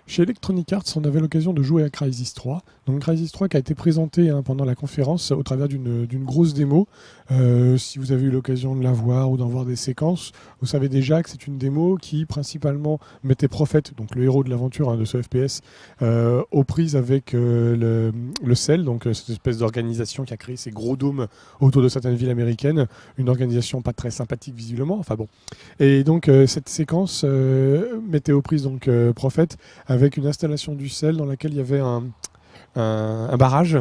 Chez Electronic Arts, on avait l'occasion de jouer à Crysis 3. Donc Crysis 3 qui a été présenté pendant la conférence au travers d'une grosse démo. Si vous avez eu l'occasion de la voir ou d'en voir des séquences, vous savez déjà que c'est une démo qui principalement mettait Prophet, donc le héros de l'aventure de ce FPS, aux prises avec le CEL, donc cette espèce d'organisation qui a créé ces gros dômes autour de certaines villes américaines. Une organisation pas très sympathique visiblement, enfin bon. Et donc cette séquence mettait aux prises donc Prophet avec une installation du sel dans laquelle il y avait un barrage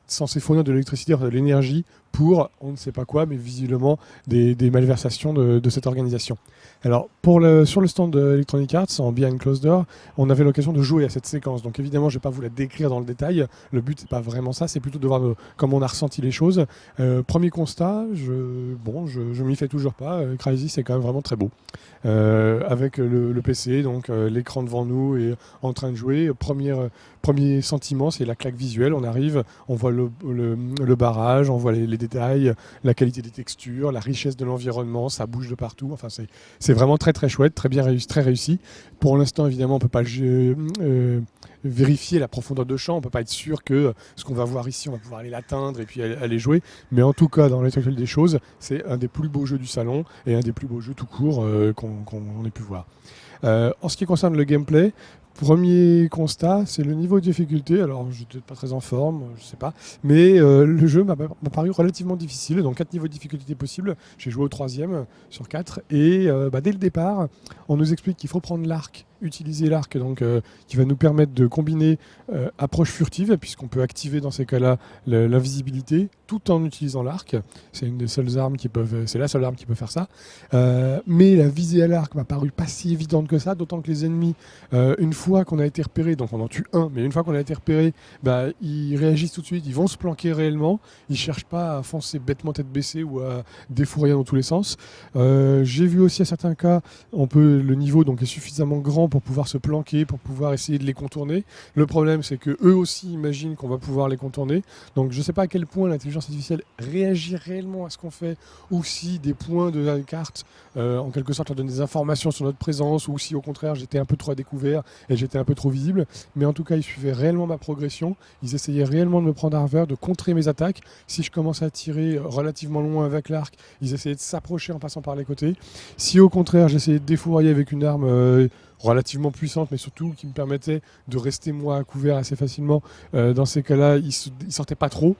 censé fournir de l'électricité, enfin de l'énergie pour on ne sait pas quoi, mais visiblement des malversations de cette organisation. Alors sur le stand de Electronic Arts, en Behind Closed Door, on avait l'occasion de jouer à cette séquence. Donc évidemment, je ne vais pas vous la décrire dans le détail. Le but, c'est pas vraiment ça, c'est plutôt de voir comment on a ressenti les choses. Premier constat, je m'y fais toujours pas. Crysis, c'est quand même vraiment très beau. Avec le PC, donc l'écran devant nous et en train de jouer. Premier sentiment, c'est la claque visuelle. On arrive, on voit le barrage, on voit les détails, la qualité des textures, la richesse de l'environnement, ça bouge de partout. Enfin, c'est vraiment très très chouette, très bien réussi, très réussi. Pour l'instant, évidemment, on ne peut pas vérifier la profondeur de champ. On ne peut pas être sûr que ce qu'on va voir ici, on va pouvoir aller l'atteindre et puis aller jouer. Mais en tout cas, dans l'état actuel des choses, c'est un des plus beaux jeux du salon et un des plus beaux jeux tout court qu'on ait pu voir. En ce qui concerne le gameplay, premier constat, c'est le niveau de difficulté. Alors, je n'étais pas très en forme, je sais pas. Mais le jeu m'a paru relativement difficile. Donc, 4 niveaux de difficulté possibles. J'ai joué au troisième sur 4. Et dès le départ, on nous explique qu'il faut prendre l'arc, utiliser l'arc, donc qui va nous permettre de combiner approche furtive, puisqu'on peut activer dans ces cas-là l'invisibilité tout en utilisant l'arc. C'est une des seules armes c'est la seule arme qui peut faire ça. Mais la visée à l'arc m'a paru pas si évidente que ça, d'autant que les ennemis, une fois qu'on a été repéré, donc on en tue un, mais une fois qu'on a été repéré, ils réagissent tout de suite, ils vont se planquer réellement, ils cherchent pas à foncer bêtement tête baissée ou à défourailler dans tous les sens. J'ai vu aussi à certains cas, le niveau donc, est suffisamment grand pour pouvoir se planquer, pour pouvoir essayer de les contourner. Le problème, c'est que eux aussi imaginent qu'on va pouvoir les contourner. Donc je ne sais pas à quel point l'intelligence artificielle réagit réellement à ce qu'on fait, ou si des points de la carte, en quelque sorte, leur donnent des informations sur notre présence, ou si au contraire j'étais un peu trop à découvert et j'étais un peu trop visible. Mais en tout cas, ils suivaient réellement ma progression. Ils essayaient réellement de me prendre à revers, de contrer mes attaques. Si je commençais à tirer relativement loin avec l'arc, ils essayaient de s'approcher en passant par les côtés. Si au contraire j'essayais de défourailler avec une arme relativement puissante, mais surtout qui me permettait de rester moi à couvert assez facilement, dans ces cas-là, ils sortaient pas trop.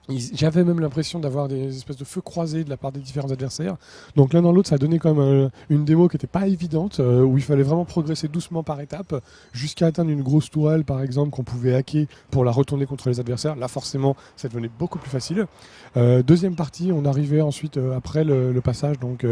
J'avais même l'impression d'avoir des espèces de feux croisés de la part des différents adversaires. Donc l'un dans l'autre, ça a donné quand même une démo qui n'était pas évidente, où il fallait vraiment progresser doucement par étapes, jusqu'à atteindre une grosse tourelle, par exemple, qu'on pouvait hacker pour la retourner contre les adversaires. Là, forcément, ça devenait beaucoup plus facile. Deuxième partie, on arrivait ensuite, après le passage, donc,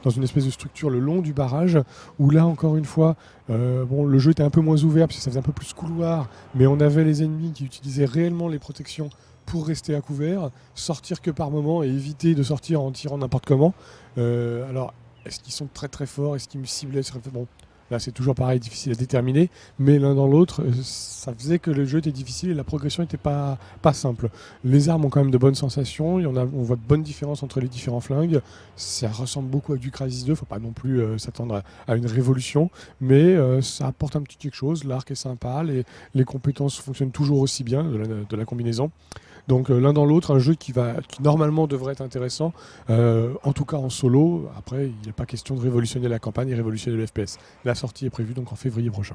dans une espèce de structure le long du barrage, où là, encore une fois, le jeu était un peu moins ouvert, parce que ça faisait un peu plus couloir, mais on avait les ennemis qui utilisaient réellement les protections pour rester à couvert, sortir que par moment et éviter de sortir en tirant n'importe comment. Alors, est-ce qu'ils sont très très forts? Est-ce qu'ils me ciblaient? Bon, là c'est toujours pareil, difficile à déterminer, mais l'un dans l'autre, ça faisait que le jeu était difficile et la progression n'était pas simple. Les armes ont quand même de bonnes sensations, on voit de bonnes différences entre les différents flingues, ça ressemble beaucoup à du Crysis 2, faut pas non plus s'attendre à une révolution, mais ça apporte un petit quelque chose, l'arc est sympa, les compétences fonctionnent toujours aussi bien de la combinaison. Donc l'un dans l'autre, un jeu qui normalement devrait être intéressant, en tout cas en solo. Après, il n'est pas question de révolutionner la campagne et révolutionner le FPS. La sortie est prévue donc en février prochain.